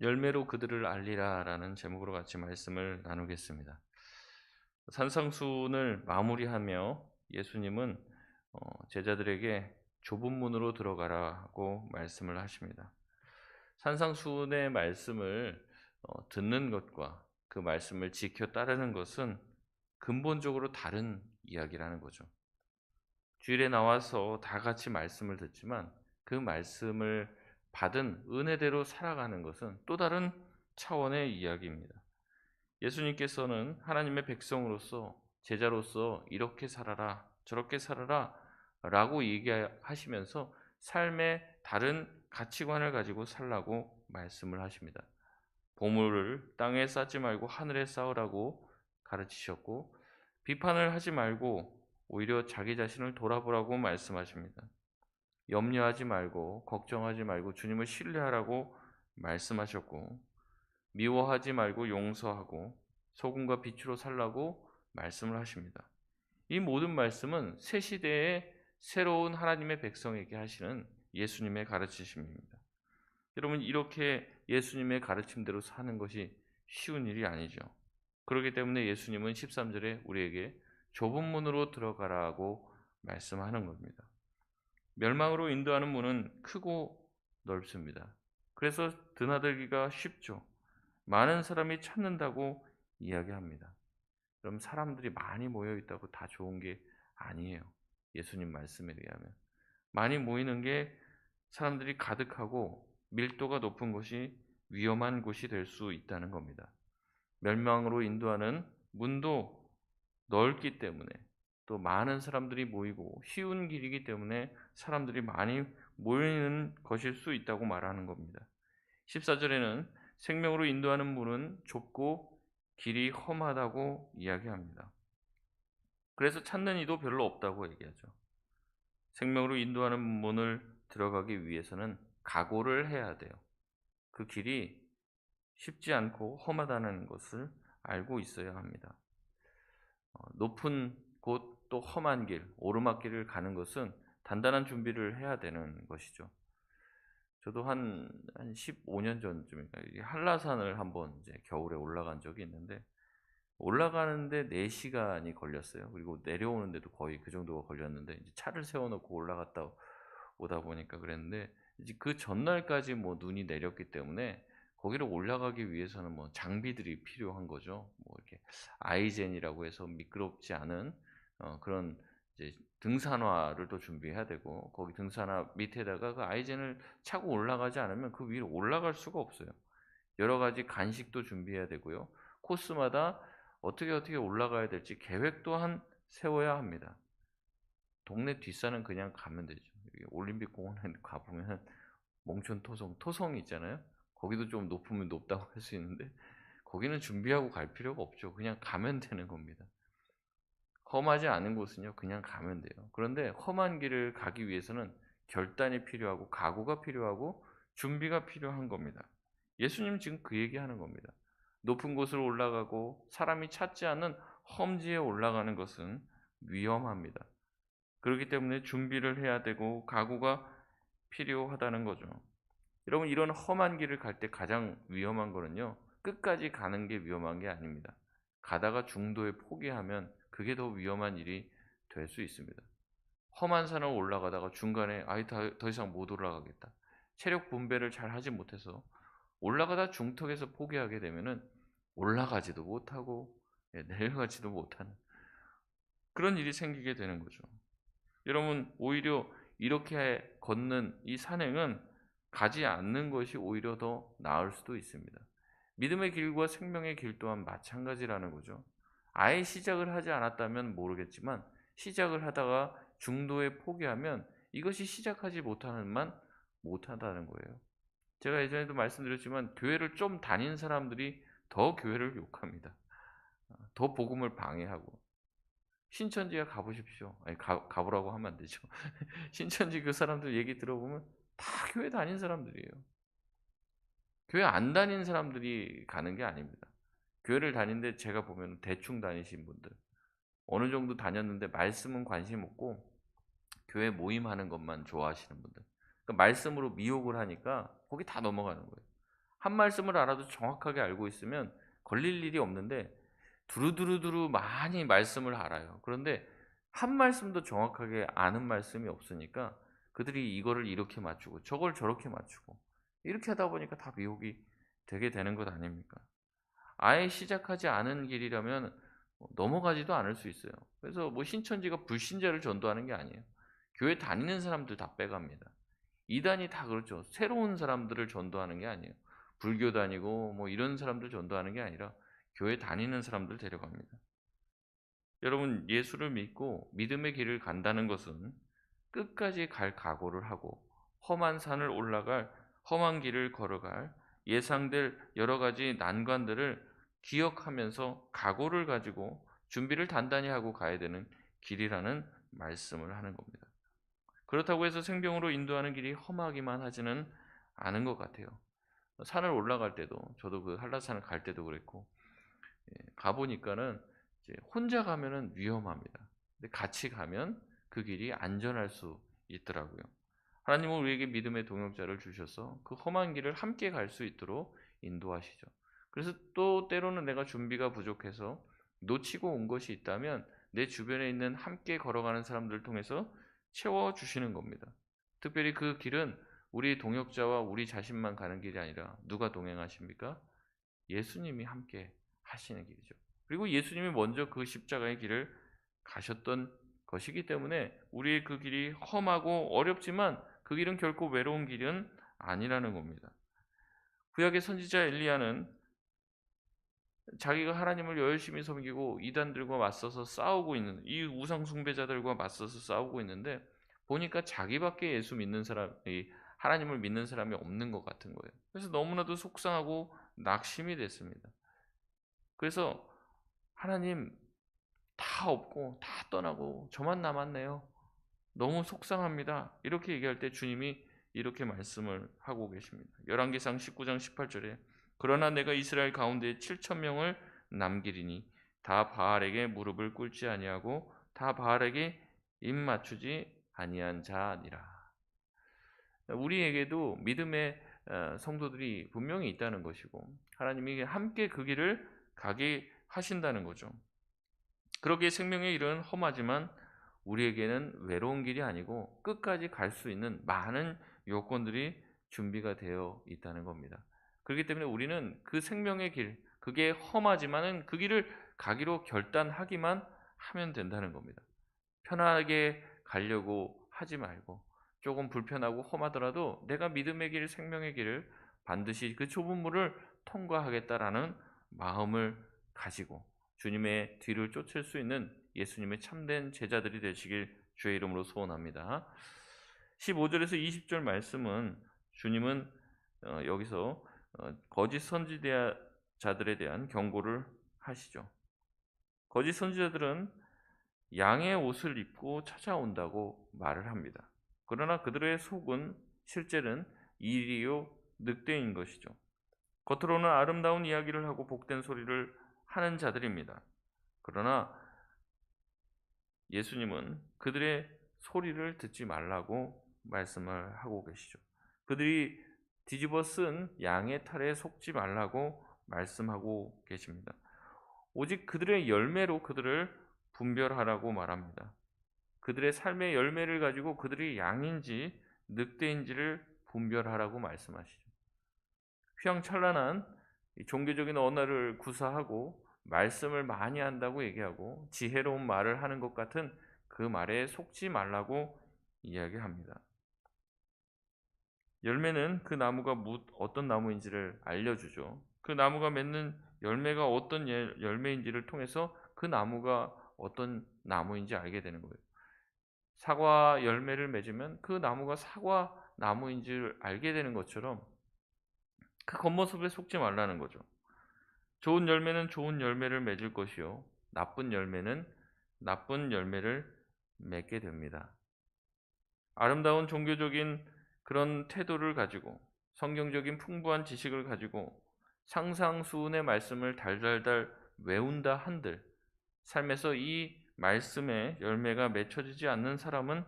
열매로 그들을 알리라라는 제목으로 같이 말씀을 나누겠습니다. 산상수훈을 마무리하며 예수님은 제자들에게 좁은 문으로 들어가라고 말씀을 하십니다. 산상수훈의 말씀을 듣는 것과 그 말씀을 지켜 따르는 것은 근본적으로 다른 이야기라는 거죠. 주일에 나와서 다 같이 말씀을 듣지만 그 말씀을 받은 은혜대로 살아가는 것은 또 다른 차원의 이야기입니다. 예수님께서는 하나님의 백성으로서 제자로서 이렇게 살아라 저렇게 살아라 라고 얘기하시면서 삶의 다른 가치관을 가지고 살라고 말씀을 하십니다. 보물을 땅에 쌓지 말고 하늘에 쌓으라고 가르치셨고, 비판을 하지 말고 오히려 자기 자신을 돌아보라고 말씀하십니다. 염려하지 말고 걱정하지 말고 주님을 신뢰하라고 말씀하셨고, 미워하지 말고 용서하고 소금과 빛으로 살라고 말씀을 하십니다. 이 모든 말씀은 새 시대의 새로운 하나님의 백성에게 하시는 예수님의 가르치심입니다. 여러분, 이렇게 예수님의 가르침대로 사는 것이 쉬운 일이 아니죠. 그렇기 때문에 예수님은 13절에 우리에게 좁은 문으로 들어가라고 말씀하는 겁니다. 멸망으로 인도하는 문은 크고 넓습니다. 그래서 드나들기가 쉽죠. 많은 사람이 찾는다고 이야기합니다. 그럼 사람들이 많이 모여 있다고 다 좋은 게 아니에요. 예수님 말씀에 의하면 많이 모이는 게 사람들이 가득하고 밀도가 높은 곳이 위험한 곳이 될 수 있다는 겁니다. 멸망으로 인도하는 문도 넓기 때문에, 또 많은 사람들이 모이고 쉬운 길이기 때문에 사람들이 많이 모이는 것일 수 있다고 말하는 겁니다. 14절에는 생명으로 인도하는 문은 좁고 길이 험하다고 이야기합니다. 그래서 찾는 이도 별로 없다고 얘기하죠. 생명으로 인도하는 문을 들어가기 위해서는 각오를 해야 돼요. 그 길이 쉽지 않고 험하다는 것을 알고 있어야 합니다. 높은 곳 또 험한 길, 오르막길을 가는 것은 단단한 준비를 해야 되는 것이죠. 저도 한 15년 전쯤인가 한라산을 한번 이제 겨울에 올라간 적이 있는데, 올라가는데 4시간이 걸렸어요. 그리고 내려오는데도 거의 그 정도가 걸렸는데, 이제 차를 세워놓고 올라갔다 오다 보니까 그랬는데, 이제 그 전날까지 뭐 눈이 내렸기 때문에 거기를 올라가기 위해서는 뭐 장비들이 필요한 거죠. 뭐 이렇게 아이젠이라고 해서 미끄럽지 않은 그런 이제 등산화를 또 준비해야 되고, 거기 등산화 밑에다가 그 아이젠을 차고 올라가지 않으면 그 위로 올라갈 수가 없어요. 여러 가지 간식도 준비해야 되고요. 코스마다 어떻게 올라가야 될지 계획 또한 세워야 합니다. 동네 뒷산은 그냥 가면 되죠. 올림픽 공원에 가보면 몽촌 토성 있잖아요. 거기도 좀 높으면 높다고 할 수 있는데, 거기는 준비하고 갈 필요가 없죠. 그냥 가면 되는 겁니다. 험하지 않은 곳은요, 그냥 가면 돼요. 그런데 험한 길을 가기 위해서는 결단이 필요하고 각오가 필요하고 준비가 필요한 겁니다. 예수님 지금 그 얘기하는 겁니다. 높은 곳으로 올라가고 사람이 찾지 않는 험지에 올라가는 것은 위험합니다. 그렇기 때문에 준비를 해야 되고 각오가 필요하다는 거죠. 여러분, 이런 험한 길을 갈 때 가장 위험한 거는요, 끝까지 가는 게 위험한 게 아닙니다. 가다가 중도에 포기하면 그게 더 위험한 일이 될 수 있습니다. 험한 산을 올라가다가 중간에 더 이상 못 올라가겠다, 체력 분배를 잘 하지 못해서 올라가다 중턱에서 포기하게 되면은 올라가지도 못하고 내려가지도 못하는 그런 일이 생기게 되는 거죠. 여러분, 오히려 이렇게 걷는 이 산행은 가지 않는 것이 오히려 더 나을 수도 있습니다. 믿음의 길과 생명의 길 또한 마찬가지라는 거죠. 아예 시작을 하지 않았다면 모르겠지만, 시작을 하다가 중도에 포기하면 이것이 시작하지 못한다는 거예요. 제가 예전에도 말씀드렸지만, 교회를 좀 다닌 사람들이 더 교회를 욕합니다. 더 복음을 방해하고. 신천지에 가보십시오. 아니, 가보라고 하면 안 되죠. 신천지 그 사람들 얘기 들어보면 다 교회 다닌 사람들이에요. 교회 안 다닌 사람들이 가는 게 아닙니다. 교회를 다니는데 제가 보면 대충 다니신 분들, 어느 정도 다녔는데 말씀은 관심 없고 교회 모임하는 것만 좋아하시는 분들, 그러니까 말씀으로 미혹을 하니까 거기 다 넘어가는 거예요. 한 말씀을 알아도 정확하게 알고 있으면 걸릴 일이 없는데 두루두루두루 많이 말씀을 알아요. 그런데 한 말씀도 정확하게 아는 말씀이 없으니까 그들이 이거를 이렇게 맞추고 저걸 저렇게 맞추고 이렇게 하다 보니까 다 미혹이 되게 되는 것 아닙니까? 아예 시작하지 않은 길이라면 넘어가지도 않을 수 있어요. 그래서 뭐 신천지가 불신자를 전도하는 게 아니에요. 교회 다니는 사람들 다 빼갑니다. 이단이 다 그렇죠. 새로운 사람들을 전도하는 게 아니에요. 불교 다니고 뭐 이런 사람들 전도하는 게 아니라 교회 다니는 사람들 데려갑니다. 여러분, 예수를 믿고 믿음의 길을 간다는 것은 끝까지 갈 각오를 하고 험한 산을 올라갈, 험한 길을 걸어갈, 예상될 여러 가지 난관들을 기억하면서 각오를 가지고 준비를 단단히 하고 가야 되는 길이라는 말씀을 하는 겁니다. 그렇다고 해서 생명으로 인도하는 길이 험하기만 하지는 않은 것 같아요. 산을 올라갈 때도, 저도 그 한라산을 갈 때도 그랬고, 가보니까는 이제 혼자 가면은 위험합니다. 근데 같이 가면 그 길이 안전할 수 있더라고요. 하나님은 우리에게 믿음의 동역자를 주셔서 그 험한 길을 함께 갈 수 있도록 인도하시죠. 그래서 또 때로는 내가 준비가 부족해서 놓치고 온 것이 있다면 내 주변에 있는 함께 걸어가는 사람들을 통해서 채워주시는 겁니다. 특별히 그 길은 우리 동역자와 우리 자신만 가는 길이 아니라 누가 동행하십니까? 예수님이 함께 하시는 길이죠. 그리고 예수님이 먼저 그 십자가의 길을 가셨던 것이기 때문에 우리의 그 길이 험하고 어렵지만 그 길은 결코 외로운 길은 아니라는 겁니다. 구약의 선지자 엘리야는 자기가 하나님을 열심히 섬기고 이단들과 맞서서 싸우고 있는, 이 우상 숭배자들과 맞서서 싸우고 있는데 보니까 자기밖에 예수 믿는 사람이, 하나님을 믿는 사람이 없는 것 같은 거예요. 그래서 너무나도 속상하고 낙심이 됐습니다. 그래서 하나님, 다 없고 다 떠나고 저만 남았네요. 너무 속상합니다. 이렇게 얘기할 때 주님이 이렇게 말씀을 하고 계십니다. 열왕기상 19장 18절에 그러나 내가 이스라엘 가운데 7천 명을 남기리니 다 바알에게 무릎을 꿇지 아니하고 다 바알에게 입 맞추지 아니한 자니라. 우리에게도 믿음의 성도들이 분명히 있다는 것이고 하나님이 함께 그 길을 가게 하신다는 거죠. 그러기에 생명의 길은 험하지만 우리에게는 외로운 길이 아니고 끝까지 갈 수 있는 많은 요건들이 준비가 되어 있다는 겁니다. 그렇기 때문에 우리는 그 생명의 길, 그게 험하지만은 그 길을 가기로 결단하기만 하면 된다는 겁니다. 편하게 가려고 하지 말고 조금 불편하고 험하더라도 내가 믿음의 길, 생명의 길을 반드시 그 좁은 물을 통과하겠다라는 마음을 가지고 주님의 뒤를 쫓을 수 있는 예수님의 참된 제자들이 되시길 주의 이름으로 소원합니다. 15절에서 20절 말씀은 주님은 여기서 거짓 선지자들에 대한 경고를 하시죠. 거짓 선지자들은 양의 옷을 입고 찾아온다고 말을 합니다. 그러나 그들의 속은 실제는 이리요 늑대인 것이죠. 겉으로는 아름다운 이야기를 하고 복된 소리를 하는 자들입니다. 그러나 예수님은 그들의 소리를 듣지 말라고 말씀을 하고 계시죠. 그들이 뒤집어 쓴 양의 탈에 속지 말라고 말씀하고 계십니다. 오직 그들의 열매로 그들을 분별하라고 말합니다. 그들의 삶의 열매를 가지고 그들이 양인지 늑대인지를 분별하라고 말씀하시죠. 휘황찬란한 종교적인 언어를 구사하고 말씀을 많이 한다고 얘기하고 지혜로운 말을 하는 것 같은 그 말에 속지 말라고 이야기합니다. 열매는 그 나무가 어떤 나무인지를 알려주죠. 그 나무가 맺는 열매가 어떤 열매인지를 통해서 그 나무가 어떤 나무인지 알게 되는 거예요. 사과 열매를 맺으면 그 나무가 사과 나무인지를 알게 되는 것처럼 그 겉모습에 속지 말라는 거죠. 좋은 열매는 좋은 열매를 맺을 것이요 나쁜 열매는 나쁜 열매를 맺게 됩니다. 아름다운 종교적인 그런 태도를 가지고 성경적인 풍부한 지식을 가지고 상상수훈의 말씀을 달달달 외운다 한들 삶에서 이 말씀의 열매가 맺혀지지 않는 사람은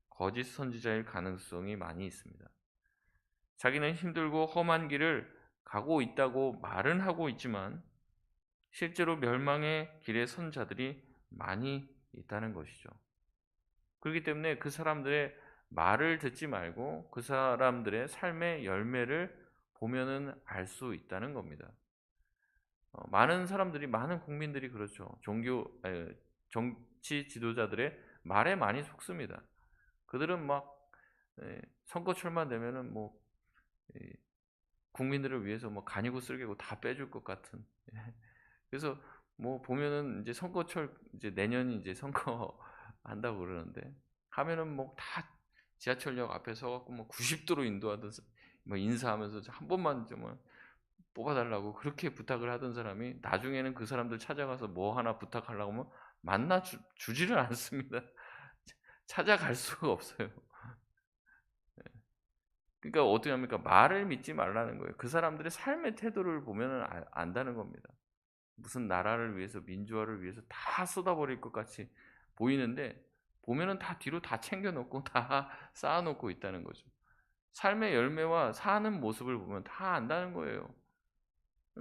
거짓 선지자일 가능성이 많이 있습니다. 자기는 힘들고 험한 길을 가고 있다고 말은 하고 있지만 실제로 멸망의 길에 선 자들이 많이 있다는 것이죠. 그렇기 때문에 그 사람들의 말을 듣지 말고 그 사람들의 삶의 열매를 보면은 알 수 있다는 겁니다. 많은 사람들이 많은 국민들이 그렇죠. 정치 지도자들의 말에 많이 속습니다. 그들은 막 선거철만 되면은 뭐 국민들을 위해서 뭐 간이고 쓸개고 다 빼줄 것 같은. 그래서 뭐 보면은 이제 선거철 이제 내년이 이제 선거 한다고 그러는데 하면은 뭐 다 지하철역 앞에 서 갖고 뭐 90도로 인도하던 뭐 인사하면서 한 번만 좀 뽑아달라고 그렇게 부탁을 하던 사람이 나중에는 그 사람들 찾아가서 뭐 하나 부탁하려고 하면 주지를 않습니다. 찾아갈 수가 없어요. 그러니까 어떻게 합니까? 말을 믿지 말라는 거예요. 그 사람들의 삶의 태도를 보면은 안다는 겁니다. 무슨 나라를 위해서 민주화를 위해서 다 쏟아버릴 것 같이 보이는데 보면은 다 뒤로 다 챙겨 놓고 다 쌓아 놓고 있다는 거죠. 삶의 열매와 사는 모습을 보면 다 안다는 거예요.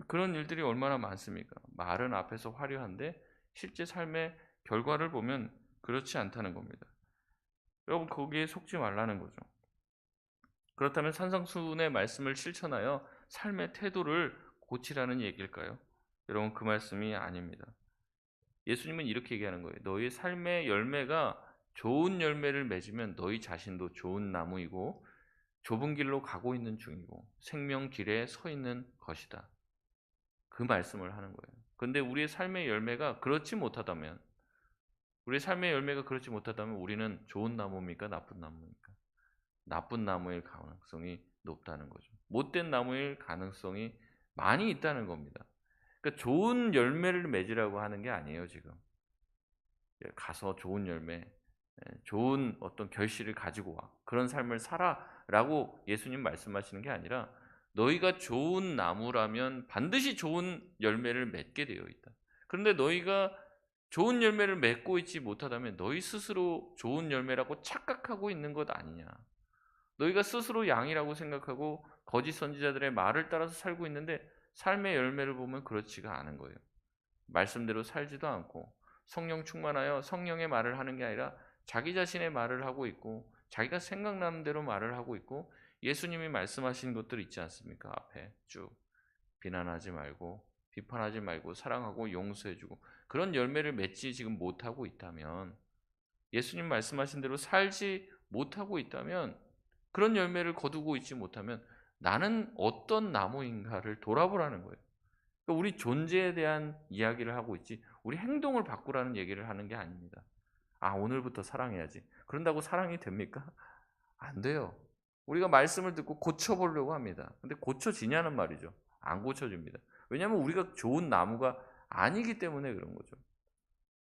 그런 일들이 얼마나 많습니까? 말은 앞에서 화려한데 실제 삶의 결과를 보면 그렇지 않다는 겁니다. 여러분 거기에 속지 말라는 거죠. 그렇다면 산상수훈의 말씀을 실천하여 삶의 태도를 고치라는 얘기일까요? 여러분 그 말씀이 아닙니다. 예수님은 이렇게 얘기하는 거예요. 너희 삶의 열매가 좋은 열매를 맺으면 너희 자신도 좋은 나무이고 좁은 길로 가고 있는 중이고 생명 길에 서 있는 것이다. 그 말씀을 하는 거예요. 근데 우리의 삶의 열매가 그렇지 못하다면 우리는 좋은 나무입니까? 나쁜 나무입니까? 나쁜 나무일 가능성이 높다는 거죠. 못된 나무일 가능성이 많이 있다는 겁니다. 그러니까 좋은 열매를 맺으라고 하는 게 아니에요, 지금. 가서 좋은 열매, 좋은 어떤 결실을 가지고 와. 그런 삶을 살아라고 예수님 말씀하시는 게 아니라 너희가 좋은 나무라면 반드시 좋은 열매를 맺게 되어 있다. 그런데 너희가 좋은 열매를 맺고 있지 못하다면 너희 스스로 좋은 열매라고 착각하고 있는 것 아니냐. 너희가 스스로 양이라고 생각하고 거짓 선지자들의 말을 따라서 살고 있는데 삶의 열매를 보면 그렇지가 않은 거예요. 말씀대로 살지도 않고 성령 충만하여 성령의 말을 하는 게 아니라 자기 자신의 말을 하고 있고 자기가 생각나는 대로 말을 하고 있고 예수님이 말씀하신 것들 있지 않습니까? 앞에 쭉 비난하지 말고 비판하지 말고 사랑하고 용서해주고 그런 열매를 맺지 지금 못하고 있다면 예수님 말씀하신 대로 살지 못하고 있다면 그런 열매를 거두고 있지 못하면 나는 어떤 나무인가를 돌아보라는 거예요. 그러니까 우리 존재에 대한 이야기를 하고 있지 우리 행동을 바꾸라는 얘기를 하는 게 아닙니다. 아, 오늘부터 사랑해야지. 그런다고 사랑이 됩니까? 안 돼요. 우리가 말씀을 듣고 고쳐보려고 합니다. 근데 고쳐지냐는 말이죠. 안 고쳐집니다. 왜냐하면 우리가 좋은 나무가 아니기 때문에 그런 거죠.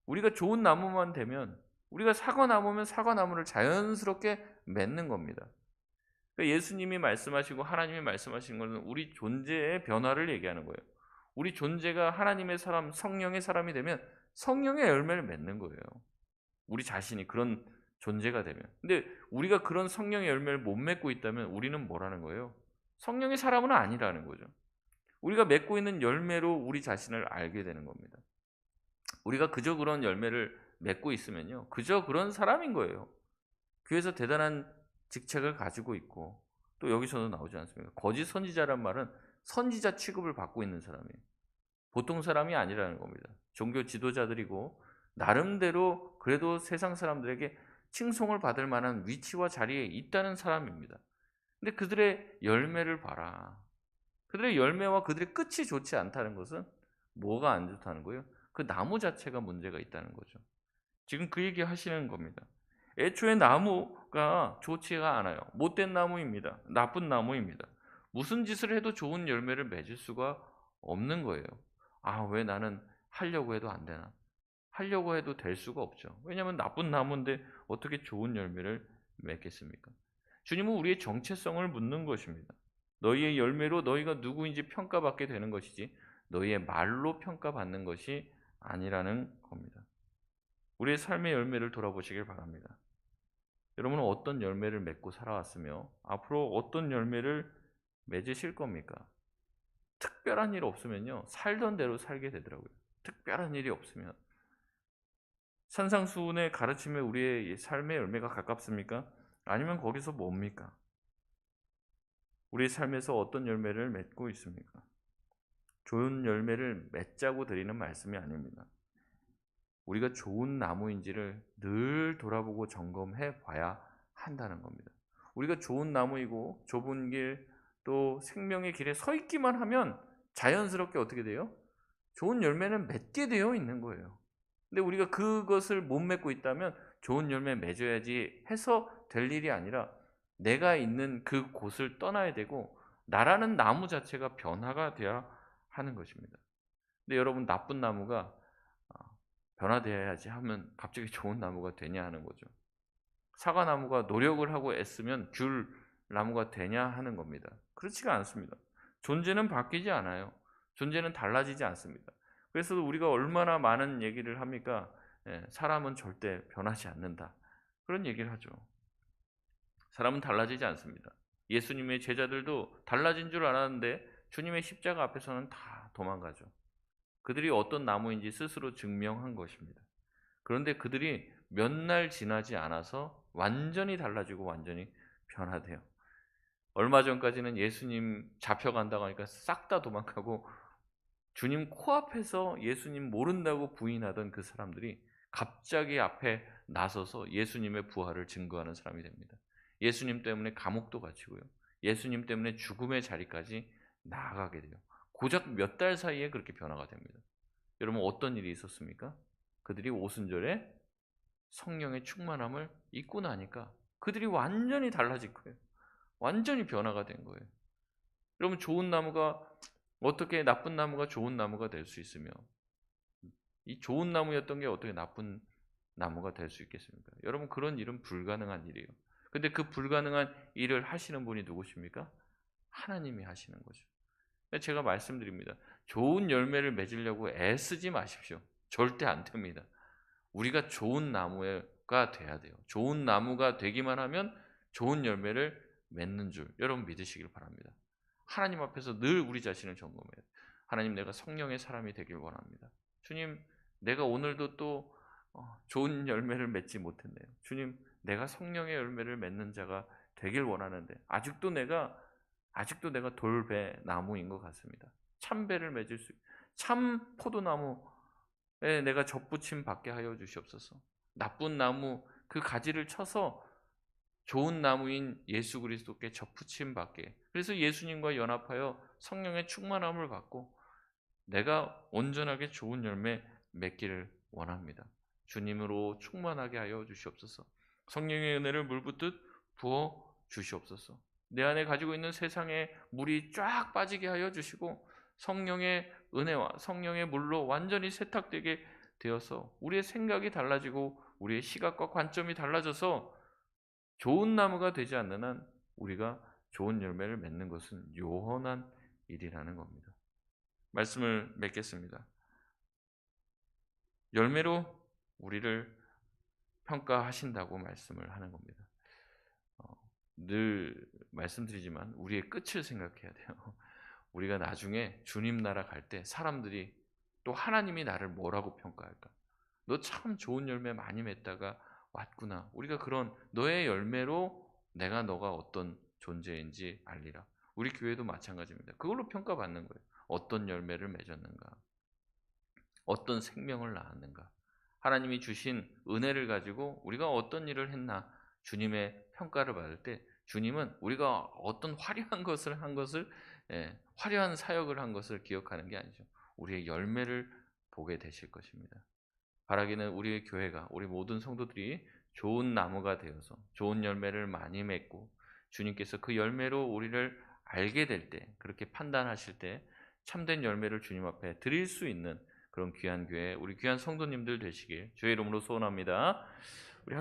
우리가 좋은 나무만 되면 우리가 사과나무면 사과나무를 자연스럽게 맺는 겁니다. 그러니까 예수님이 말씀하시고 하나님이 말씀하시는 것은 우리 존재의 변화를 얘기하는 거예요. 우리 존재가 하나님의 사람, 성령의 사람이 되면 성령의 열매를 맺는 거예요. 우리 자신이 그런 존재가 되면. 근데 우리가 그런 성령의 열매를 못 맺고 있다면 우리는 뭐라는 거예요? 성령의 사람은 아니라는 거죠. 우리가 맺고 있는 열매로 우리 자신을 알게 되는 겁니다. 우리가 그저 그런 열매를 맺고 있으면요. 그저 그런 사람인 거예요. 교회에서 대단한 직책을 가지고 있고 또 여기서도 나오지 않습니까? 거짓 선지자란 말은 선지자 취급을 받고 있는 사람이에요. 보통 사람이 아니라는 겁니다. 종교 지도자들이고 나름대로 그래도 세상 사람들에게 칭송을 받을 만한 위치와 자리에 있다는 사람입니다. 근데 그들의 열매를 봐라. 그들의 열매와 그들의 끝이 좋지 않다는 것은 뭐가 안 좋다는 거예요? 그 나무 자체가 문제가 있다는 거죠. 지금 그 얘기 하시는 겁니다. 애초에 나무가 좋지가 않아요. 못된 나무입니다. 나쁜 나무입니다. 무슨 짓을 해도 좋은 열매를 맺을 수가 없는 거예요. 아, 왜 나는 하려고 해도 안 되나? 하려고 해도 될 수가 없죠. 왜냐하면 나쁜 나무인데 어떻게 좋은 열매를 맺겠습니까? 주님은 우리의 정체성을 묻는 것입니다. 너희의 열매로 너희가 누구인지 평가받게 되는 것이지 너희의 말로 평가받는 것이 아니라는 겁니다. 우리의 삶의 열매를 돌아보시길 바랍니다. 여러분은 어떤 열매를 맺고 살아왔으며 앞으로 어떤 열매를 맺으실 겁니까? 특별한 일 없으면요, 살던 대로 살게 되더라고요. 특별한 일이 없으면. 산상수훈의 가르침에 우리의 삶의 열매가 가깝습니까? 아니면 거기서 뭡니까? 우리 삶에서 어떤 열매를 맺고 있습니까? 좋은 열매를 맺자고 드리는 말씀이 아닙니다. 우리가 좋은 나무인지를 늘 돌아보고 점검해 봐야 한다는 겁니다. 우리가 좋은 나무이고 좁은 길, 또 생명의 길에 서 있기만 하면 자연스럽게 어떻게 돼요? 좋은 열매는 맺게 되어 있는 거예요. 근데 우리가 그것을 못 맺고 있다면 좋은 열매 맺어야지 해서 될 일이 아니라 내가 있는 그 곳을 떠나야 되고 나라는 나무 자체가 변화가 돼야 하는 것입니다. 근데 여러분, 나쁜 나무가 변화되어야지 하면 갑자기 좋은 나무가 되냐 하는 거죠. 사과나무가 노력을 하고 애쓰면 귤 나무가 되냐 하는 겁니다. 그렇지가 않습니다. 존재는 바뀌지 않아요. 존재는 달라지지 않습니다. 그래서 우리가 얼마나 많은 얘기를 합니까? 사람은 절대 변하지 않는다. 그런 얘기를 하죠. 사람은 달라지지 않습니다. 예수님의 제자들도 달라진 줄 알았는데 주님의 십자가 앞에서는 다 도망가죠. 그들이 어떤 나무인지 스스로 증명한 것입니다. 그런데 그들이 몇 날 지나지 않아서 완전히 달라지고 완전히 변화돼요. 얼마 전까지는 예수님 잡혀간다고 하니까 싹 다 도망가고 주님 코앞에서 예수님 모른다고 부인하던 그 사람들이 갑자기 앞에 나서서 예수님의 부활을 증거하는 사람이 됩니다. 예수님 때문에 감옥도 갇히고요. 예수님 때문에 죽음의 자리까지 나아가게 돼요. 고작 몇 달 사이에 그렇게 변화가 됩니다. 여러분, 어떤 일이 있었습니까? 그들이 오순절에 성령의 충만함을 입고 나니까 그들이 완전히 달라진 거예요. 완전히 변화가 된 거예요. 여러분, 좋은 나무가 어떻게 나쁜 나무가 좋은 나무가 될 수 있으며 이 좋은 나무였던 게 어떻게 나쁜 나무가 될 수 있겠습니까? 여러분, 그런 일은 불가능한 일이에요. 근데 그 불가능한 일을 하시는 분이 누구십니까? 하나님이 하시는 거죠. 제가 말씀드립니다. 좋은 열매를 맺으려고 애쓰지 마십시오. 절대 안 됩니다. 우리가 좋은 나무가 돼야 돼요. 좋은 나무가 되기만 하면 좋은 열매를 맺는 줄 여러분 믿으시길 바랍니다. 하나님 앞에서 늘 우리 자신을 점검해야 돼요. 하나님, 내가 성령의 사람이 되길 원합니다. 주님, 내가 오늘도 또 좋은 열매를 맺지 못했네요. 주님, 내가 성령의 열매를 맺는 자가 되길 원하는데 아직도 내가 돌배 나무인 것 같습니다. 참배를 맺을 참 포도나무에 내가 접붙임 받게 하여 주시옵소서. 나쁜 나무 그 가지를 쳐서 좋은 나무인 예수 그리스도께 접붙임 받게, 그래서 예수님과 연합하여 성령의 충만함을 받고 내가 온전하게 좋은 열매 맺기를 원합니다. 주님으로 충만하게 하여 주시옵소서. 성령의 은혜를 물붓듯 부어 주시옵소서. 내 안에 가지고 있는 세상의 물이 쫙 빠지게 하여 주시고 성령의 은혜와 성령의 물로 완전히 세탁되게 되어서 우리의 생각이 달라지고 우리의 시각과 관점이 달라져서 좋은 나무가 되지 않는 한 우리가 좋은 열매를 맺는 것은 요원한 일이라는 겁니다. 말씀을 맺겠습니다. 열매로 우리를 평가하신다고 말씀을 하는 겁니다. 늘 말씀드리지만 우리의 끝을 생각해야 돼요. 우리가 나중에 주님 나라 갈 때 사람들이 또 하나님이 나를 뭐라고 평가할까? 너 참 좋은 열매 많이 맺다가 왔구나. 우리가 그런 너의 열매로 내가 너가 어떤 존재인지 알리라. 우리 교회도 마찬가지입니다. 그걸로 평가받는 거예요. 어떤 열매를 맺었는가? 어떤 생명을 낳았는가? 하나님이 주신 은혜를 가지고 우리가 어떤 일을 했나? 주님의 평가를 받을 때 주님은 우리가 어떤 화려한 것을 한 것을 화려한 사역을 한 것을 기억하는 게 아니죠. 우리의 열매를 보게 되실 것입니다. 바라기는 우리의 교회가, 우리 모든 성도들이 좋은 나무가 되어서 좋은 열매를 많이 맺고 주님께서 그 열매로 우리를 알게 될 때, 그렇게 판단하실 때 참된 열매를 주님 앞에 드릴 수 있는 그런 귀한 교회, 우리 귀한 성도님들 되시길 주의 이름으로 소원합니다. 우리